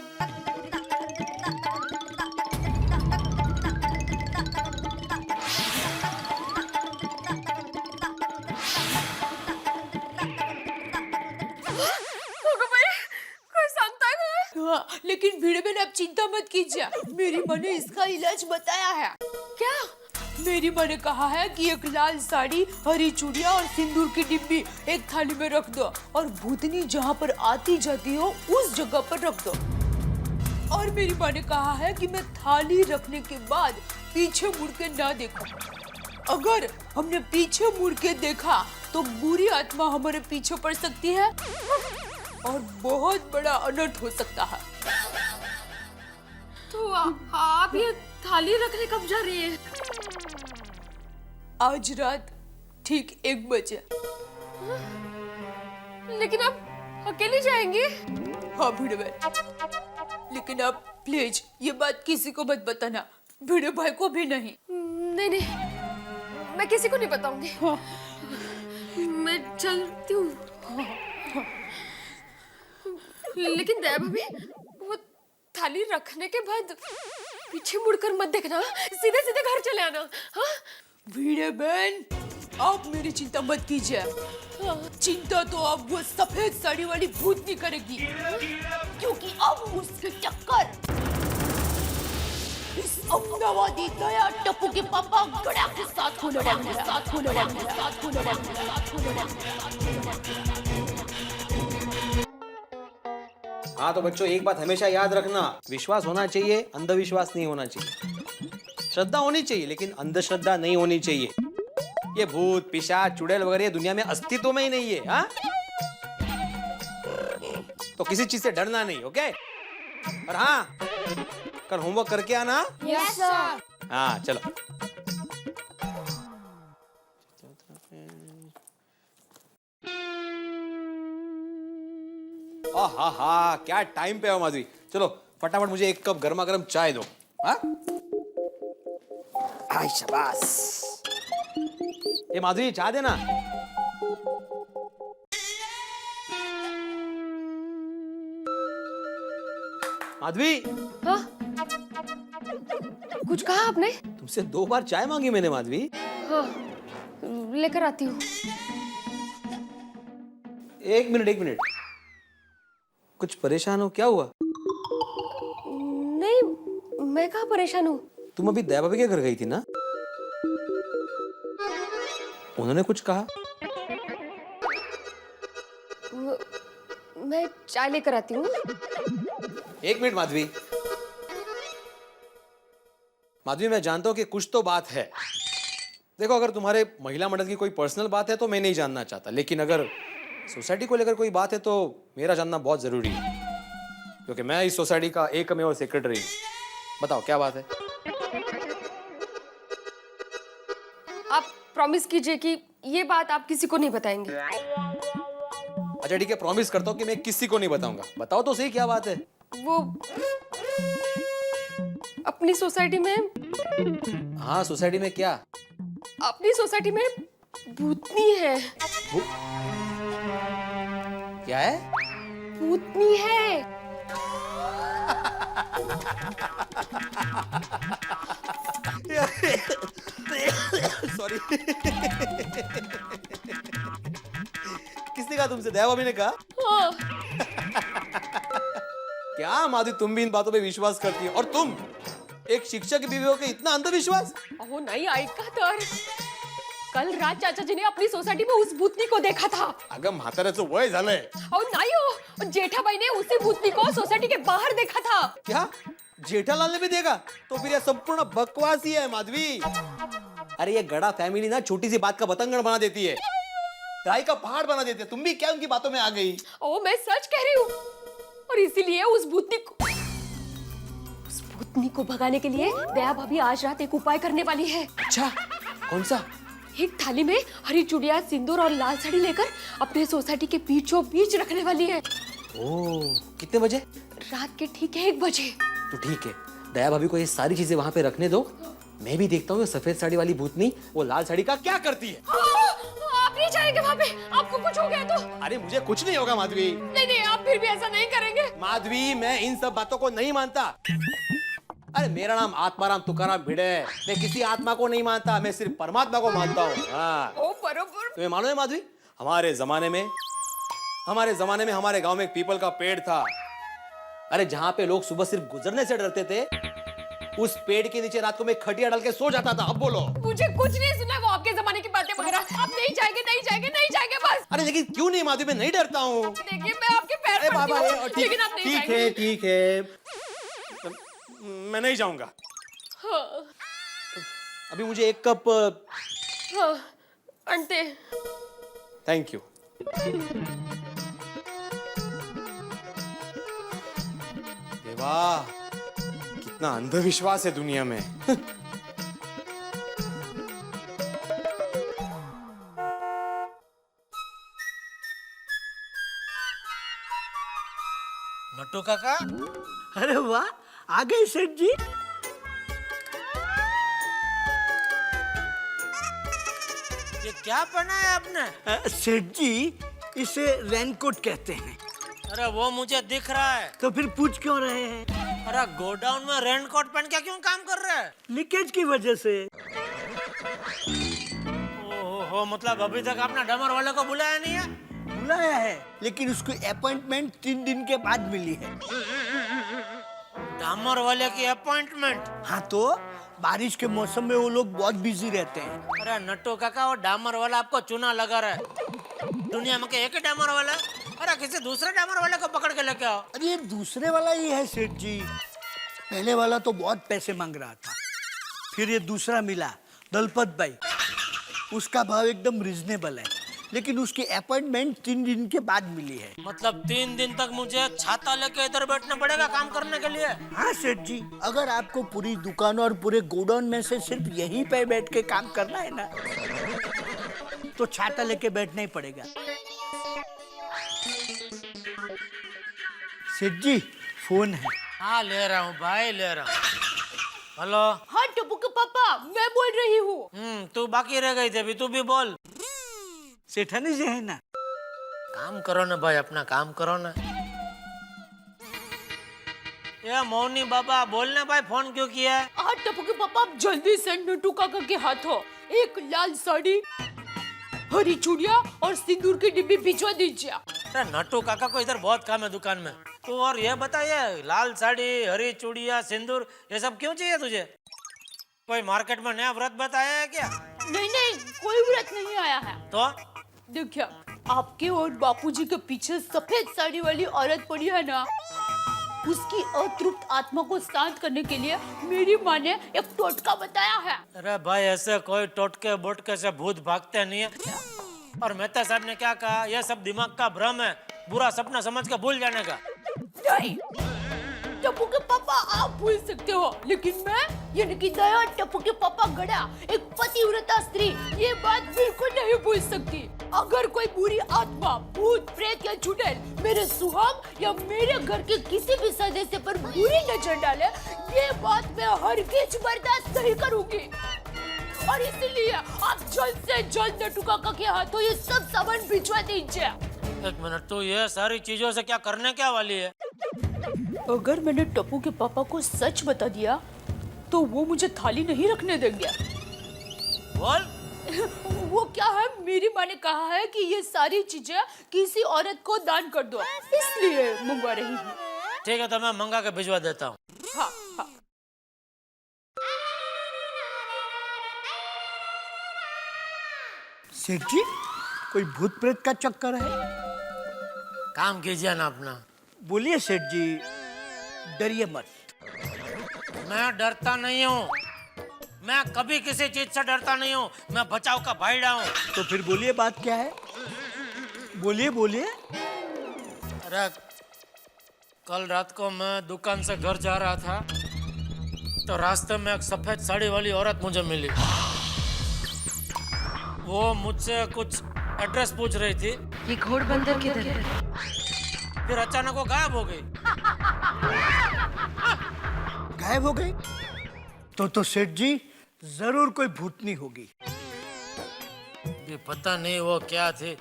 हाँ, लेकिन भीड़ में आप चिंता मत कीजिए, मेरी माँ ने इसका इलाज बताया है। क्या? मेरी माँ ने कहा है कि एक लाल साड़ी, हरी चूड़ियाँ और सिंदूर की डिब्बी एक थाली में रख दो और भूतनी जहाँ पर आती जाती हो उस जगह पर रख दो। और मेरी माँ ने कहा है कि मैं थाली रखने के बाद पीछे मुड़ के ना देखूं। अगर हमने पीछे मुड़ के देखा तो बुरी आत्मा हमारे पीछे पड़ सकती है और बहुत बड़ा अनर्थ हो सकता है। तो आप ये थाली रखने कब जा रही है? आज रात ठीक 1 बजे। लेकिन आप अकेली जाएंगी? हाँ भिड़े भाई, लेकिन आप प्लीज ये बात किसी को मत बताना, भिड़े भाई को भी नहीं। नहीं नहीं, मैं किसी को नहीं बताऊंगी। हाँ। मैं चलती हूँ। लेकिन दया भाभी, वो थाली रखने के बाद पीछे मुड़कर मत देखना, सीधे सीधे घर चले आना। हाँ? भिड़े बहन, आप मेरी चिंता मत कीजिए। चिंता तो अब वो सफेद साड़ी वाली भूतनी करेगी, क्योंकि अब उसकी टक्कर इस अपनावादी दया टप्पू के पापा गड़ा के साथ होने वाली है। हाँ तो बच्चों, एक बात हमेशा याद रखना, विश्वास होना चाहिए, अंधविश्वास नहीं होना चाहिए। श्रद्धा होनी चाहिए लेकिन अंधश्रद्धा नहीं होनी चाहिए। ये भूत पिशाच चुड़ैल वगैरह ये दुनिया में अस्तित्व में ही नहीं है। हाँ, तो किसी चीज से डरना नहीं। ओके? और हाँ, कल होमवर्क करके आना। Yes sir. हाँ चलो। हाँ हाँ, क्या टाइम पे हो माधवी। चलो फटाफट मुझे 1 कप गर्मा गर्म चाय दो। हाँ, हाय शाबाश। ये माधवी चाय देना। माधवी। हाँ? कुछ कहा आपने? तुमसे 2 बार चाय मांगी मैंने माधवी। हाँ, लेकर आती हूँ। एक मिनट, कुछ परेशान हो? क्या हुआ? नहीं, मैं कहाँ परेशान हूँ। तुम अभी दया भाभी के घर गई थी ना? उन्होंने कुछ कहा? मैं चाय लेकर आती हूँ। 1 मिनट माधवी। माधवी, मैं जानता हूं कि कुछ तो बात है। देखो, अगर तुम्हारे महिला मंडल की कोई पर्सनल बात है तो मैं नहीं जानना चाहता, लेकिन अगर सोसाइटी को लेकर कोई बात है तो मेरा जानना बहुत जरूरी है। क्योंकि मैं इस सोसाइटी का एकमेव सेक्रेटरी हूँ। बताओ क्या बात है? आप प्रॉमिस कीजिए कि ये बात आप किसी को नहीं बताएंगे। अच्छा ठीक है, प्रॉमिस करता हूँ कि मैं किसी को नहीं बताऊंगा। बताओ तो सही क्या बात है? वो अपनी सोसाइटी में, हाँ सोसाइटी में क्या? अपनी सोसाइटी में भूतनी है। क्या है? भूतनी है। सॉरी। किसने कहा तुमसे? दया भाभी ने कहा? हाँ। क्या माधवी, तुम भी इन बातों पे विश्वास करती हो? और तुम एक शिक्षक की बीवी हो के इतना अंधविश्वास? अहो नहीं ऐका तर कल रात चाचा जी ने अपनी सोसाइटी में उस भूतनी को देखा था। अगं म्हाताऱ्याचं वय झालंय। अहो नहीं हो, जेठाबाई ने उसी भूतनी को सोसाइटी के बाहर देखा था। क्या जेठालाल ने भी देखा? तो फिर यह संपूर्ण बकवास ही है माधवी। अरे ये गड़ा फैमिली ना छोटी सी बात का बतंगड़ बना देती है, राई का पहाड़ बना देती है। तुम भी क्या उनकी बातों में आ गई? ओ मैं सच कह रही हूँ, और इसीलिए उस भूतनी को भगाने के लिए दया भाभी आज रात एक उपाय करने वाली है। अच्छा कौन सा? एक थाली में हरी चूड़ियां, सिंदूर और लाल साड़ी लेकर अपने सोसाइटी के बीचों बीच रखने वाली है। ओह, कितने बजे? रात के ठीक 1 बजे। तो ठीक है, दया भाभी को ये सारी चीजें वहां पे रखने दो। मैं भी देखता हूँ सफेद साड़ी वाली भूतनी वो लाल साड़ी का क्या करती है। आप नहीं जाएंगे वहाँ पे? आपको कुछ हो गया तो? अरे मुझे कुछ नहीं होगा माधवी। नहीं नहीं, आप फिर भी ऐसा नहीं करेंगे। माधवी मैं इन सब बातों को नहीं मानता। अरे मेरा नाम आत्माराम तुकाराम भिड़े है। मैं किसी आत्मा को नहीं मानता, मैं सिर्फ परमात्मा को मानता हूँ। हाँ। ओ बरोबर। तुम्हें मालूम है माधवी, हमारे जमाने में हमारे गांव में एक पीपल का पेड़ था। अरे जहाँ पे लोग सुबह सिर्फ गुजरने से डरते थे, उस पेड़ के नीचे रात को मैं खटिया डाल के सो जाता था। अब बोलो। मुझे कुछ नहीं सुना, वो आपके जमाने की बातें वगैरह। आप नहीं जाएंगे, नहीं जाएंगे, नहीं जाएंगे बस। अरे लेकिन क्यों नहीं माधवी, मैं नहीं डरता हूँ। देखिए मैं आपके पैर पड़ती हूँ, लेकिन आप नहीं जाएंगे। ठीक है, मैं नहीं जाऊंगा। हाँ। अभी मुझे 1 कप। हाँ, अंटे। Thank you. देवा, कितना अंधविश्वास है दुनिया में। नट्टू काका। अरे वाह, आ गए सेठ जी। ये क्या पहना है आपने? सेठ जी, इसे रेनकोट कहते हैं। अरे वो मुझे दिख रहा है। तो फिर पूछ क्यों रहे हैं? अरे गोडाउन में रेनकोट पहन के क्यों काम कर रहे हैं? लीकेज की वजह से। ओहो, मतलब अभी तक आपने डमर वाले को बुलाया नहीं है? बुलाया है, लेकिन उसको अपॉइंटमेंट 3 दिन के बाद मिली है। डामर वाले की अपॉइंटमेंट? हाँ तो बारिश के मौसम में वो लोग बहुत बिजी रहते हैं। अरे नट्टू काका, वो डामर वाला आपको चुना लगा रहा है। दुनिया में एक ही डामर वाला है? अरे किसी दूसरे डामर वाले को पकड़ के लेके आओ। अरे ये दूसरे वाला ही है सेठ जी। पहले वाला तो बहुत पैसे मांग रहा था, फिर ये दूसरा मिला दलपत भाई, उसका भाव एकदम रिजनेबल है, लेकिन उसकी अपॉइंटमेंट 3 दिन के बाद मिली है। मतलब 3 दिन तक मुझे छाता लेके इधर बैठना पड़ेगा काम करने के लिए? हाँ सेठ जी, अगर आपको पूरी दुकान और पूरे गोडाउन में से सिर्फ यहीं पे बैठ के काम करना है ना, तो छाता लेके बैठना ही पड़ेगा। सेठ जी, फोन है। हाँ ले रहा हूँ भाई, ले रहा हूँ। हेलो। हाँ टप्पू के पापा, मैं बोल रही हूँ। तू बाकी रह गई थी, अभी तू भी बोल। सेठानी जी है ना? काम करो ना भाई, अपना काम करो ना। ये मौनी बाबा बोलने भाई, फोन क्यों किया है? हाँ टप्पू के पापा, आप जल्दी से नट्टू काका के हाथों 1 लाल साड़ी, हरी चूड़ियां और सिंदूर की डिब्बी भिजवा दीजिए। अरे नट्टू काका को इधर बहुत काम है दुकान में। तो और ये बताइए, लाल साड़ी, हरी चूड़ियां, सिंदूर, ये सब क्यों चाहिए तुझे? कोई मार्केट में नया व्रत बताया है क्या? नहीं नहीं, कोई व्रत नहीं आया है। तो देखिए, आपके और बापूजी के पीछे सफेद साड़ी वाली औरत पड़ी है ना, उसकी अतृप्त आत्मा को शांत करने के लिए मेरी माँ ने एक टोटका बताया है। अरे भाई, ऐसे कोई टोटके बोटके से भूत भागते नहीं है। और मेहता साहब ने क्या कहा, यह सब दिमाग का भ्रम है, बुरा सपना समझ के भूल जाने का। नहीं, टप्पू के पापा आप भूल सकते हो, लेकिन मैं यानी कि दया टप्पू के पापा गड़ा एक पतिव्रता स्त्री ये बात बिल्कुल नहीं भूल सकती। अगर कोई बुरी आत्मा, भूत, प्रेत या चुड़ैल मेरे सुहाग या मेरे घर के किसी भी सदस्य पर बुरी नजर डाले, ये बात मैं हरगिज बर्दाश्त नहीं करूंगी। और इसीलिए आप जल्द से जल्द नट्टू काका के हाथों ये सब सामान भिजवा दीजिए। एक मिनट, तो ये सारी चीजों से क्या करने क्या वाली है? अगर मैंने टप्पू के पापा को सच बता दिया तो वो मुझे थाली नहीं रखने देंगे। बोल। वो क्या है, मेरी माँ ने कहा है कि ये सारी चीजें किसी औरत को दान कर दो, इसलिए मंगवा रही हूँ। ठीक है, तो मैं मंगा के भिजवा देता हूँ। हाँ हाँ। सेठ जी, कोई भूत प्रेत का चक्कर है? काम कीजिए ना अपना। बोलिए सेठ जी, डरिए मत। मैं डरता नहीं हूँ, मैं कभी किसी चीज से डरता नहीं हूँ। मैं बचाव का भाईड़ा हूँ। तो फिर बोलिए, बात क्या है? बोलिए बोलिए। अरे कल रात को मैं दुकान से घर जा रहा था तो रास्ते में एक सफेद साड़ी वाली औरत मुझे मिली। वो मुझसे कुछ एड्रेस पूछ रही थी। ये घोड़बंदर किधर है? फिर अचानक वो गायब हो गई। गायब हो गई? तो सेठ जी जरूर कोई भूतनी होगी। ये पता नहीं वो क्या थी,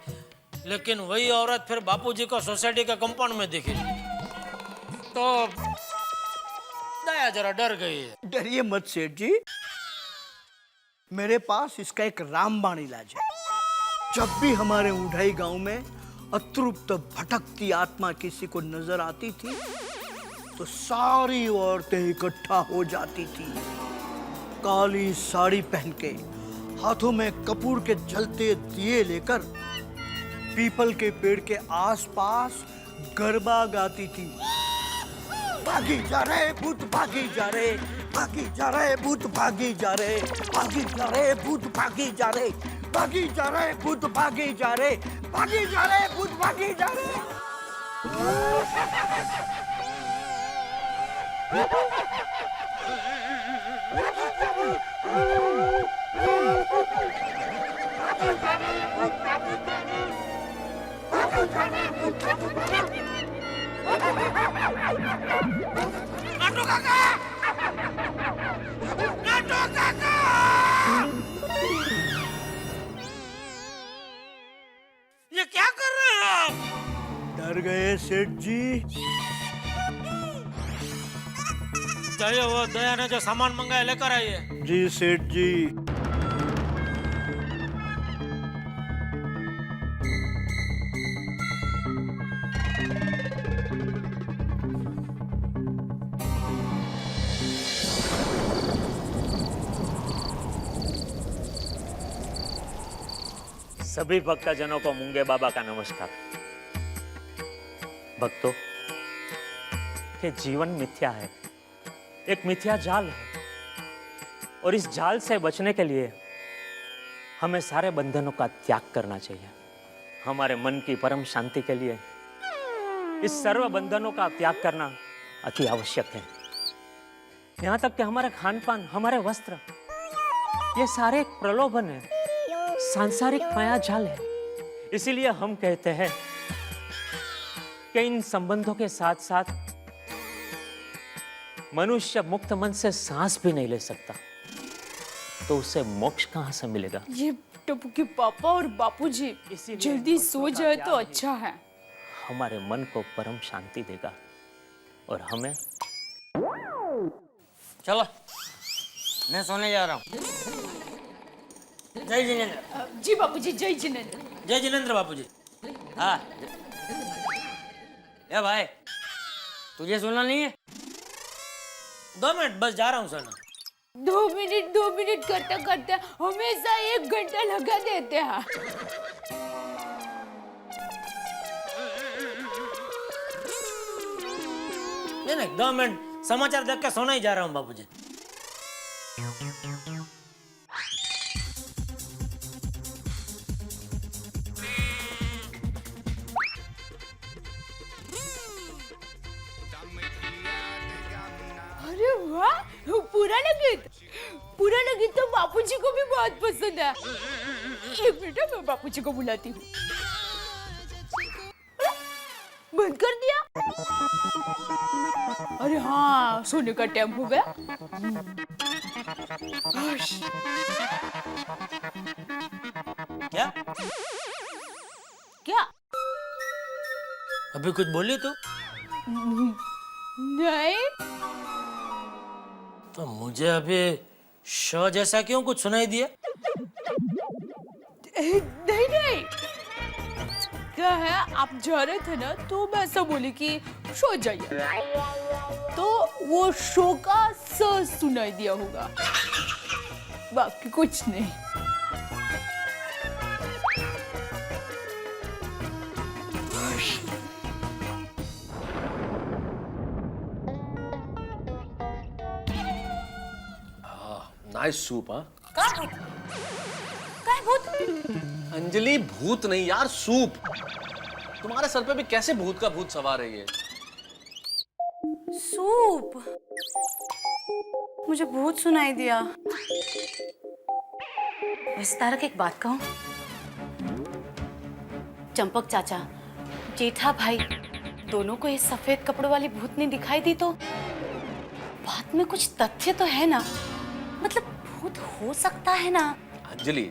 लेकिन वही औरत फिर बापूजी को सोसाइटी के कंपाउंड में दिखी तो दया जरा डर गई है। डरिए मत सेठ जी, मेरे पास इसका एक रामबाण इलाज है। जब भी हमारे उढ़ाई गांव में अतृप्त भटकती आत्मा किसी को नजर आती थी तो सारी औरतें इकट्ठा हो जाती थी, काली साड़ी पहन के, हाथों में कपूर के जलते दिए लेकर पीपल के पेड़ के आसपास गरबा गाती थी। भागी जा रहे भूत, भागी जा रहे, भागी जा रहे भूत, भागी जा रहे, भागी जा रहे भूत, भागी जा रहे, भागी जा रहे भूत, भागी जा रहे, भागी जा रहे भूत, भागी जा रहे। नाटू काका! नाटू काका! ये क्या कर रहे हैं आप? डर गए सेठ जी? चाहिए वो दया ने जो सामान मंगाया लेकर आइए। जी सेठ जी। सभी भक्तजनों को मूंगे बाबा का नमस्कार। भक्तों, ये जीवन मिथ्या है, एक मिथ्या जाल है, और इस जाल से बचने के लिए हमें सारे बंधनों का त्याग करना चाहिए। हमारे मन की परम शांति के लिए इस सर्व बंधनों का त्याग करना अति आवश्यक है। यहाँ तक कि हमारे खान पान, हमारे वस्त्र, ये सारे एक प्रलोभन है, सांसारिक माया जाल है। इसीलिए हम कहते हैं कि इन संबंधों के साथ साथ मनुष्य मुक्त मन से सांस भी नहीं ले सकता, तो उसे मोक्ष कहां से मिलेगा? ये टप्पू के पापा और बापूजी जल्दी सो जाए तो अच्छा है। हमारे मन को परम शांति देगा और हमें। चलो, मैं सोने जा रहा हूँ। जय जिनेंद्र। जी बापूजी, जय जिनेंद्र। जय जिनेंद्र बापूजी। हाँ। ए भाई, तुझे सुनना नहीं है? 2 मिनट बस, जा रहा हूँ सोना। 2 मिनट करते करते हमेशा 1 घंटा लगा देते हैं। नहीं, 2 मिनट समाचार देख के सोना ही जा रहा हूँ बापूजी। पूरा गीत तो बापूजी को भी बहुत पसंद है। एक मिनट मैं बापूजी को बुलाती हूँ। बंद कर दिया? अरे हाँ, सोने का टाइम हो गया। क्या क्या? अभी कुछ बोली तू? नहीं। तो मुझे अभी शो जैसा क्यों कुछ सुनाई दिया? नहीं। क्या है, आप जा रहे थे ना, तो मैं ऐसा बोली कि शो जाइए, तो वो शो का स सुनाई दिया होगा, बाकी कुछ नहीं। Nice soup. हाँ काय भूत? अंजलि, भूत नहीं यार, सूप। तुम्हारे सर पे भी कैसे भूत का भूत सवार है ये? सूप? मुझे भूत सुनाई दिया। वैसे तारक, एक बात कहूं? चंपक चाचा, जेठा भाई, दोनों को ये सफेद कपड़ों वाली भूतनी दिखाई दी, तो बात में कुछ तथ्य तो है ना? मतलब भूत हो सकता है ना? अंजलि,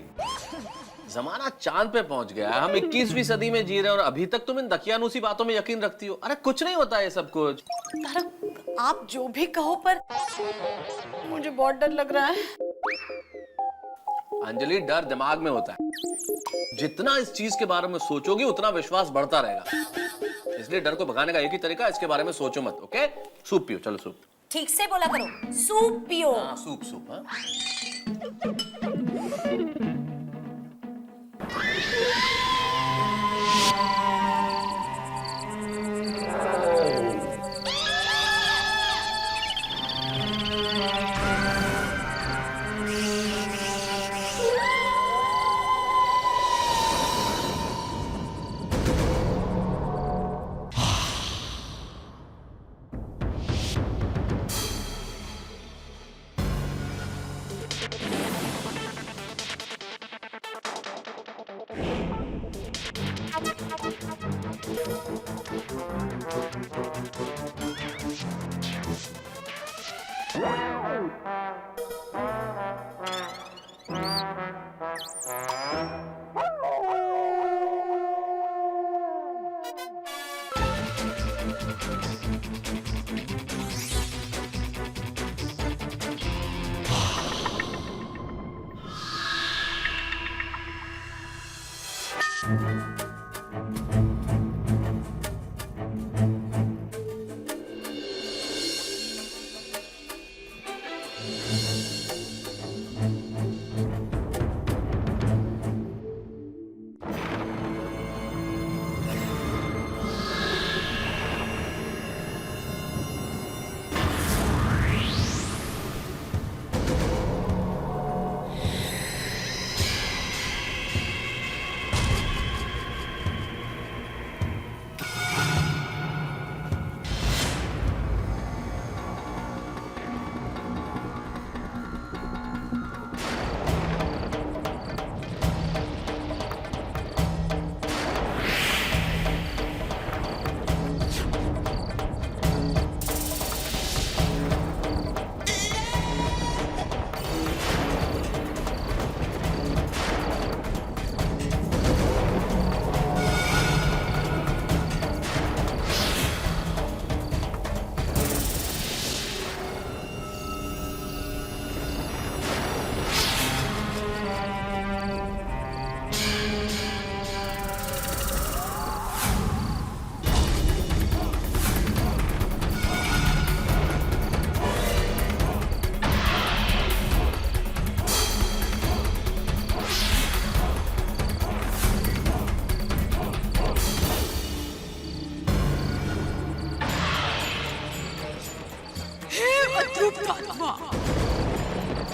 जमाना चांद पे पहुंच गया है। हम 21वीं सदी में जी रहे हैं और अभी तक तुम इन दकियानूसी बातों में यकीन रखती हो। अरे कुछ नहीं होता ये सब कुछ। तारक, आप जो भी कहो, पर मुझे बहुत डर लग रहा है। अंजलि, डर दिमाग में होता है। जितना इस चीज के बारे में सोचोगी उतना विश्वास बढ़ता रहेगा। इसलिए डर को भगाने का एक ही तरीका, इसके बारे में सोचो मत। ओके, सूप पियो। चलो सूप। ठीक से बोला करो, सूप पियो। हाँ, सूप सूप। हाँ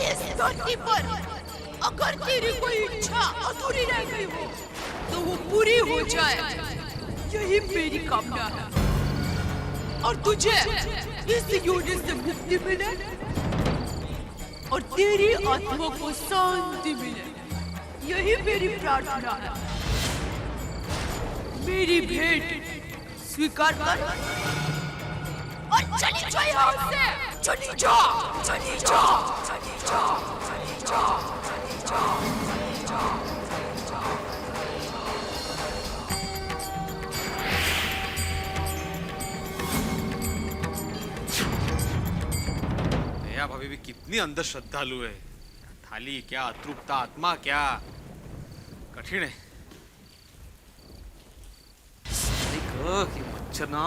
इस धरती पर अगर तेरी कोई इच्छा अधूरी रह गई हो तो वो पूरी हो जाए, यही मेरी कामना है। और तुझे इस योनि से मुक्ति मिले, और तेरी आत्मा को शांति मिले, यही मेरी प्रार्थना है। मेरी भेंट स्वीकार कर और चली जा यहाँ से। चली जा, चली जा, चली जा, चली जा, चली जा, चली जा, चली जा। दया भाभी भी कितनी अंध श्रद्धालु है। थाली क्या, अतृप्त आत्मा क्या, कठिन है। कि मच्छर ना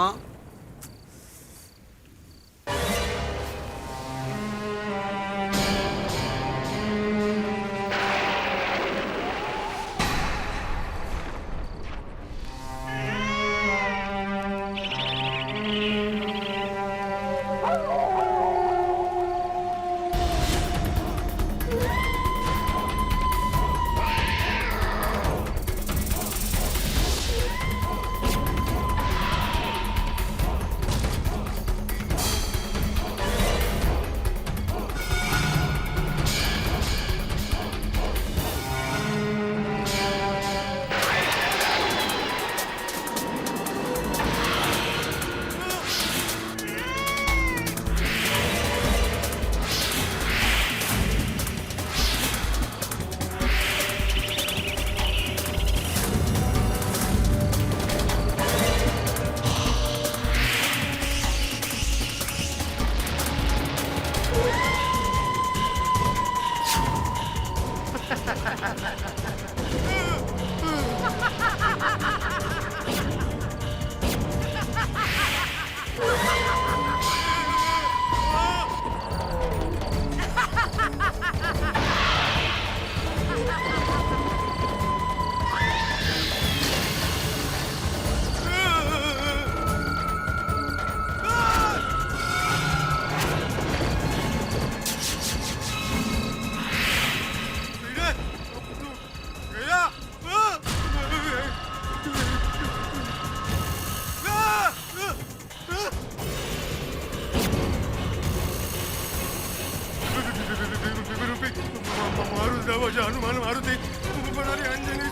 हनुमान मारुती अंजनी